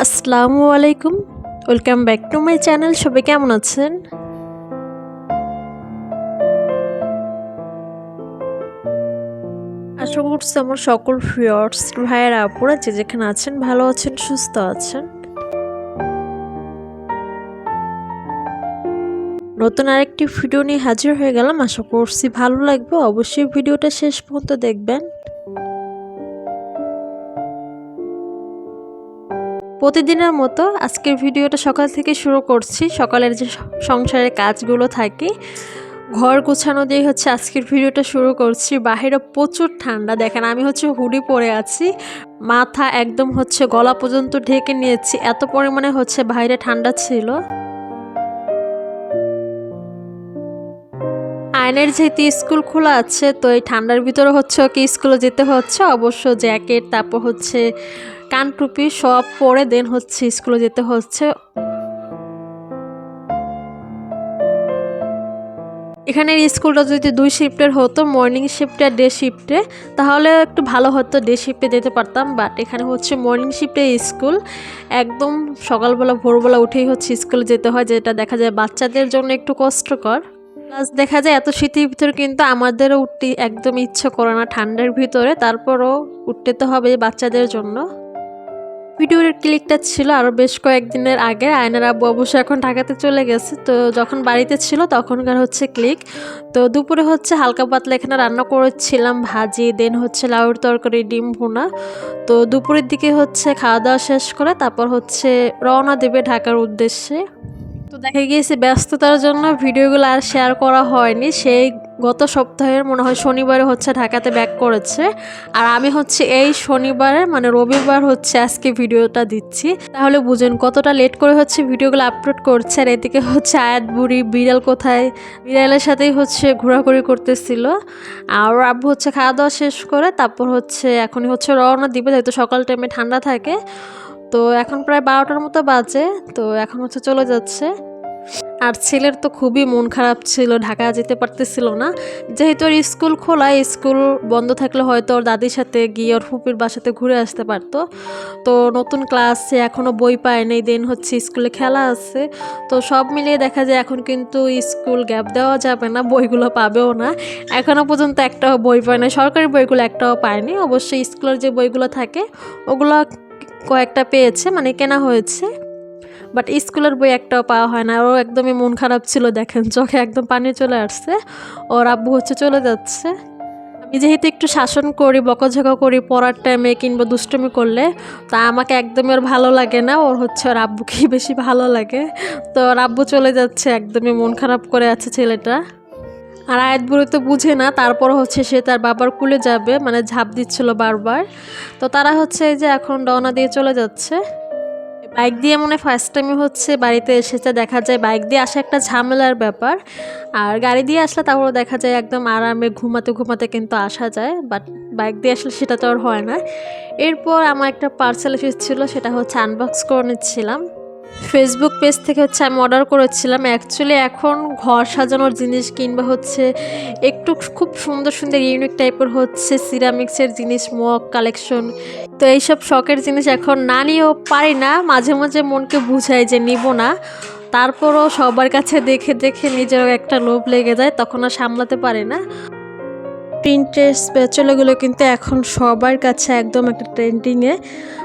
আসসালামু আলাইকুম, welcome back to my channel. সবাই কেমন আছেন? আশা করছি আমার সকল ভিউয়ার্স ভাইয়েরা আপুরা যে যেখানে আছেন ভালো আছেন, সুস্থ আছেন। নতুন আরেকটি ভিডিও নিয়ে হাজির হয়ে গেলাম। আশা করছি ভালো লাগবে, অবশ্যই ভিডিওটা শেষ পর্যন্ত দেখবেন। প্রতিদিনের মতো আজকের ভিডিওটা সকাল থেকে শুরু করছি। সকালের যে সংসারের কাজগুলো থাকে, ঘর গোছানো দিয়ে হচ্ছে আজকের ভিডিওটা শুরু করছি। বাইরে প্রচুর ঠান্ডা, দেখেন আমি হচ্ছে হুডি পরে আছি, মাথা একদম হচ্ছে গলা পর্যন্ত ঢেকে নিয়েছি, এত পরিমাণে হচ্ছে বাইরে ঠান্ডা ছিল। আয়নের যেহেতু স্কুল খোলা আছে, তো এই ঠান্ডার ভিতরে হচ্ছে ওকে স্কুলে যেতে হচ্ছে, অবশ্য জ্যাকেট তারপর হচ্ছে কান টুপি সব পরে দেন হচ্ছে স্কুলে যেতে হচ্ছে। এখানের স্কুলটা যদি 2 শিফটের হতো, মর্নিং শিফটে আর ডে শিফটে, তাহলে একটু ভালো হতো, ডে শিফটে যেতে পারতাম। বাট এখানে হচ্ছে মর্নিং শিফটে স্কুল, একদম সকালবেলা ভোরবেলা উঠেই হচ্ছে স্কুলে যেতে হয়, যেটা দেখা যায় বাচ্চাদের জন্য একটু কষ্টকর। প্লাস দেখা যায় এত শীতের ভিতরে কিন্তু আমাদেরও উঠতে একদম ইচ্ছে করে না ঠান্ডার ভিতরে, তারপরও উঠতে তো হবে বাচ্চাদের জন্য। ভিডিওর ক্লিকটা ছিল আরও বেশ কয়েকদিনের আগে। আয়নার আব্বু অবশ্য এখন ঢাকাতে চলে গেছে, তো যখন বাড়িতে ছিল তখনকার হচ্ছে ক্লিক। তো দুপুরে হচ্ছে হালকা পাতলা এখানে রান্না করেছিলাম, ভাজি, দেন হচ্ছে লাউর তরকারি, ডিম ভুনা। তো দুপুরের দিকে হচ্ছে খাওয়া দাওয়া শেষ করে তারপর হচ্ছে রওনা দেবে ঢাকার উদ্দেশ্যে। তো দেখা গিয়েছে ব্যস্ততার জন্য ভিডিওগুলো আর শেয়ার করা হয়নি। সেই গত সপ্তাহের মনে হয় শনিবারে হচ্ছে ঢাকাতে ব্যাক করেছে, আর আমি হচ্ছে এই শনিবারে মানে রবিবার হচ্ছে আজকে ভিডিওটা দিচ্ছি। তাহলে বুঝেন কতটা লেট করে হচ্ছে ভিডিওগুলো আপলোড করছে। আর এদিকে হচ্ছে আয়াত বুড়ি বিড়াল কোথায়, বিড়ালের সাথেই হচ্ছে ঘোরাঘুরি করতেছিল। আর আব্বু হচ্ছে খাওয়া দাওয়া শেষ করে তারপর হচ্ছে এখনই হচ্ছে রওনা দিবে, যেহেতু সকাল টাইমে ঠান্ডা থাকে। তো এখন প্রায় 12টার মতো বাজে, তো এখন হচ্ছে চলে যাচ্ছে। আর ছেলের তো খুবই মন খারাপ ছিল, ঢাকা যেতে পারতেছিল না, যেহেতু ওর স্কুল খোলা। স্কুল বন্ধ থাকলে হয়তো ওর দাদির সাথে গিয়ে ওর ফুপির বাসাতে ঘুরে আসতে পারতো। তো নতুন ক্লাসে এখনও বই পায় নেই, দেন হচ্ছে স্কুলে খেলা আছে। তো সব মিলিয়ে দেখা যায় এখন কিন্তু স্কুল গ্যাপ দেওয়া যাবে না, বইগুলো পাবেও না। এখনও পর্যন্ত একটাও বই পায় না, সরকারি বইগুলো একটাও পায়নি। অবশ্যই স্কুলের যে বইগুলো থাকে ওগুলো কয়েকটা পেয়েছে, মানে কেনা হয়েছে, বাট স্কুলের বই একটাও পাওয়া হয় না। ও একদমই মন খারাপ ছিল, দেখেন চোখে একদম পানি চলে আসছে। ওর আব্বু হচ্ছে চলে যাচ্ছে। আমি যেহেতু একটু শাসন করি, বকাঝকা করি পড়ার টাইমে কিংবা দুষ্টুমি করলে, তা আমাকে একদমই ওর ভালো লাগে না, ওর হচ্ছে ওর আব্বুকেই বেশি ভালো লাগে। তো ওর আব্বু চলে যাচ্ছে, একদমই মন খারাপ করে আছে ছেলেটা। আর আয়াত বুড়ি তো বুঝে না, তারপর হচ্ছে সে তার বাবার কুলে যাবে, মানে ঝাঁপ দিচ্ছিল বারবার। তো তারা হচ্ছে এই যে এখন রওনা দিয়ে চলে যাচ্ছে। বাইক দিয়ে মনে ফার্স্ট টাইমে হচ্ছে বাড়িতে এসেছে, দেখা যায় বাইক দিয়ে আসা একটা ঝামেলার ব্যাপার। আর গাড়ি দিয়ে আসলে তারপরে দেখা যায় একদম আরামে ঘুমাতে ঘুমাতে কিন্তু আসা যায়, বাট বাইক দিয়ে আসলে সেটা তো আর হয় না। এরপর আমার একটা পার্সেল এসেছিলো, সেটা হচ্ছে আনবক্স করে নিচ্ছিলাম। ফেসবুক পেজ থেকে হচ্ছে আমি অর্ডার করেছিলাম। অ্যাকচুয়ালি এখন ঘর সাজানোর জিনিস কিংবা হচ্ছে একটু খুব সুন্দর সুন্দর ইউনিক টাইপের হচ্ছে সিরামিক্সের জিনিস, মগ কালেকশন, তো এইসব শখের জিনিস এখন না নিয়েও পারি না। মাঝে মাঝে মনকে বুঝাই যে নিব না, তারপরও সবার কাছে দেখে দেখে নিজেরও একটা লোভ লেগে যায়, তখন আর সামলাতে পারি না। প্রিন্টের স্প্যাচুলাগুলো কিন্তু এখন সবার কাছে একদম একটা ট্রেন্ডিংয়ে,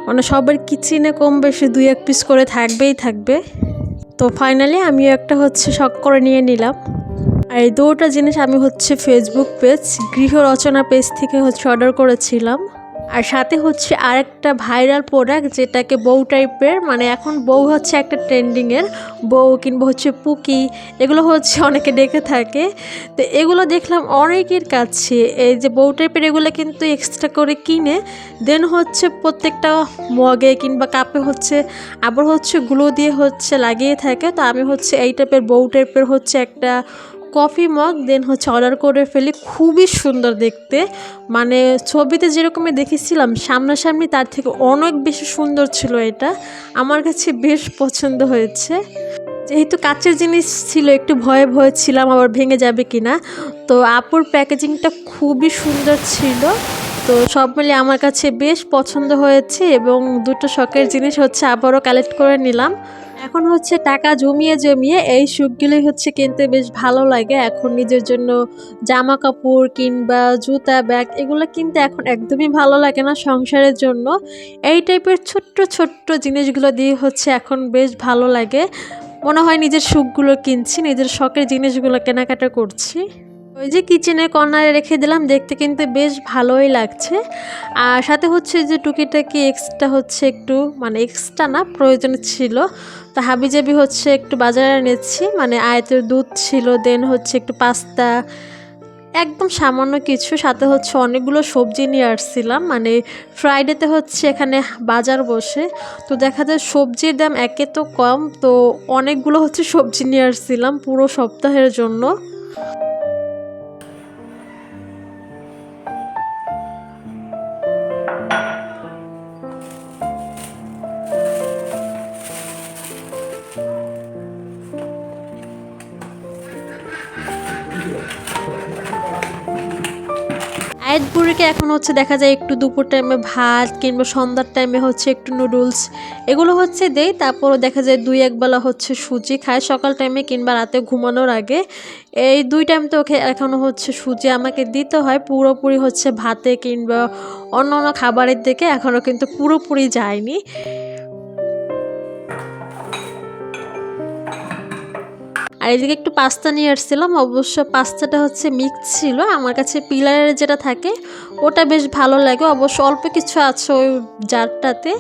মানে সবার কিচেনে কম বেশি 2-1 পিস করে থাকবেই থাকবে। তো ফাইনালি আমিও একটা হচ্ছে শখ করে নিয়ে নিলাম। আর এই দুটো জিনিস আমি হচ্ছে ফেসবুক পেজ গৃহ রচনা পেজ থেকে হচ্ছে অর্ডার করেছিলাম। আর সাথে হচ্ছে আরেকটা ভাইরাল প্রোডাক্ট, যেটাকে বউ টাইপের, মানে এখন বউ হচ্ছে একটা ট্রেন্ডিংয়ের, বউ কিংবা হচ্ছে পুকি, এগুলো হচ্ছে অনেকে ডেকে থাকে। তো এগুলো দেখলাম অনেকের কাছে, এই যে বউ টাইপের এগুলো কিন্তু এক্সট্রা করে কিনে দেন হচ্ছে প্রত্যেকটা মগে কিংবা কাপে হচ্ছে আবার হচ্ছে গ্লু দিয়ে হচ্ছে লাগিয়ে থাকে। তো আমি হচ্ছে এই টাইপের বউ টাইপের হচ্ছে একটা কফি মগ দেন হচ্ছে অর্ডার করে ফেলি। খুবই সুন্দর দেখতে, মানে ছবিতে যেরকমই দেখেছিলাম সামনাসামনি তার থেকে অনেক বেশি সুন্দর ছিল। এটা আমার কাছে বেশ পছন্দ হয়েছে। যেহেতু কাচের জিনিস ছিল একটু ভয়ে ভয়ে ছিলাম আবার ভেঙে যাবে কিনা। তো আপুর প্যাকেজিংটা খুবই সুন্দর ছিল, তো সব মিলিয়ে আমার কাছে বেশ পছন্দ হয়েছে এবং দুটো শখের জিনিস হচ্ছে আবারও কালেক্ট করে নিলাম। এখন হচ্ছে টাকা জমিয়ে জমিয়ে এই শখগুলোই হচ্ছে কিনতে বেশ ভালো লাগে। এখন নিজের জন্য জামা কাপড় কিংবা জুতা ব্যাগ এগুলো কিনতে এখন একদমই ভালো লাগে না সংসারের জন্য। এই টাইপের ছোট্ট ছোট্ট জিনিসগুলো দিয়ে হচ্ছে এখন বেশ ভালো লাগে। মনে হয় নিজের সুখগুলো কিনছি, নিজের শখের জিনিসগুলো কেনাকাটা করছি। ওই যে কিচেনের কর্নারে রেখে দিলাম, দেখতে কিন্তু বেশ ভালোই লাগছে। আর সাথে হচ্ছে যে টুকিটাকি এক্সট্রা হচ্ছে একটু মানে এক্সট্রা না প্রয়োজন ছিল, তো হাবিজাবি হচ্ছে একটু বাজারে এনেছি, মানে আয়াতের দুধ ছিল, দেন হচ্ছে একটু পাস্তা, একদম সামান্য কিছু, সাথে হচ্ছে অনেকগুলো সবজি নিয়ে আসছিলাম। মানে ফ্রাইডেতে হচ্ছে এখানে বাজার বসে, তো দেখা যায় সবজির দাম একে তো কম, তো অনেকগুলো হচ্ছে সবজি নিয়ে আসছিলাম পুরো সপ্তাহের জন্য। আয়াত বুড়িকে এখন হচ্ছে দেখা যায় একটু দুপুর টাইমে ভাত কিংবা সন্ধ্যার টাইমে হচ্ছে একটু নুডলস এগুলো হচ্ছে দেই। তারপরও দেখা যায় দুই একবেলা হচ্ছে সুজি খায় সকাল টাইমে কিংবা রাতে ঘুমানোর আগে। এই দুই টাইম তো ওকে এখনও হচ্ছে সুজি আমাকে দিতে হয়, পুরোপুরি হচ্ছে ভাতে কিংবা অন্য অন্য খাবারের দিকে এখনও কিন্তু পুরোপুরি যায়নি। আর এদিকে একটু পাস্তা নিয়ে আসছিলাম, অবশ্য পাস্তাটা হচ্ছে মিক্স ছিল। আমার কাছে পিলারের যেটা থাকে ওটা বেশ ভালো লাগে, অবশ্য অল্প কিছু আছে ওই জারটাতে।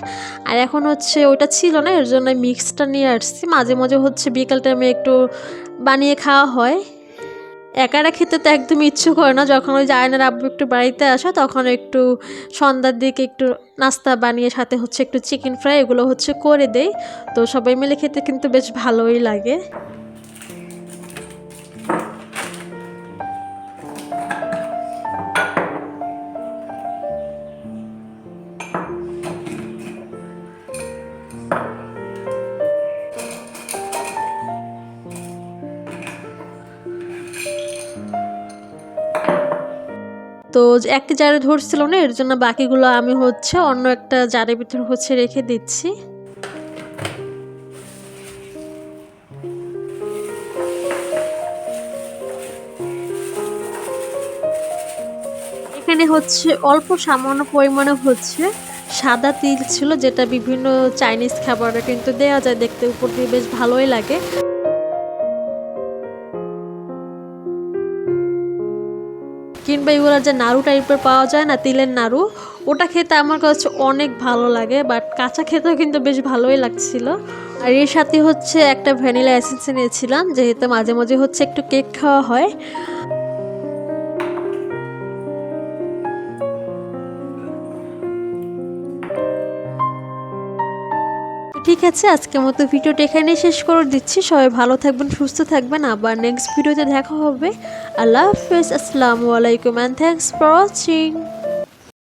আর এখন হচ্ছে ওটা ছিল না, এর জন্য মিক্সটা নিয়ে আসছি। মাঝে মাঝে হচ্ছে বিকেল টাইমে একটু বানিয়ে খাওয়া হয়। একারা খেতে তো একদম ইচ্ছে করে না, যখন ওই আয়নার আব্বু একটু বাড়িতে আসে তখন একটু সন্ধ্যার দিকে একটু নাস্তা বানিয়ে সাথে হচ্ছে একটু চিকেন ফ্রাই এগুলো হচ্ছে করে দেই। তো সবাই মিলে খেতে কিন্তু বেশ ভালোই লাগে। তো একটা জারে ধরছিল না, এর জন্য বাকিগুলো আমি হচ্ছে অন্য একটা জারের ভিতরে হচ্ছে রেখে দিচ্ছি। এখানে হচ্ছে অল্প সামান্য পরিমাণে হচ্ছে সাদা তিল ছিল, যেটা বিভিন্ন চাইনিজ খাবারে কিন্তু দেওয়া যায়, দেখতে উপর দিয়ে বেশ ভালোই লাগে। কিংবা এগুলো যে নাড়ু টাইপের পাওয়া যায় না, তিলের নাড়ু, ওটা খেতে আমার কাছে অনেক ভালো লাগে, বাট কাঁচা খেতেও কিন্তু বেশ ভালোই লাগছিল। আর এর সাথে হচ্ছে একটা ভ্যানিলা এসেন্স নিয়েছিলাম, যেহেতু মাঝে মাঝে হচ্ছে একটু কেক খাওয়া হয়। ঠিক আছে, আজকের মতো ভিডিওটা এখানেই শেষ করে দিচ্ছি। সবাই ভালো থাকবেন, সুস্থ থাকবেন, আবার নেক্সট ভিডিওতে দেখা হবে। আল্লাহ হাফেজ, আসসালামু আলাইকুম, অ্যান্ড থ্যাংকস ফর ওয়াচিং।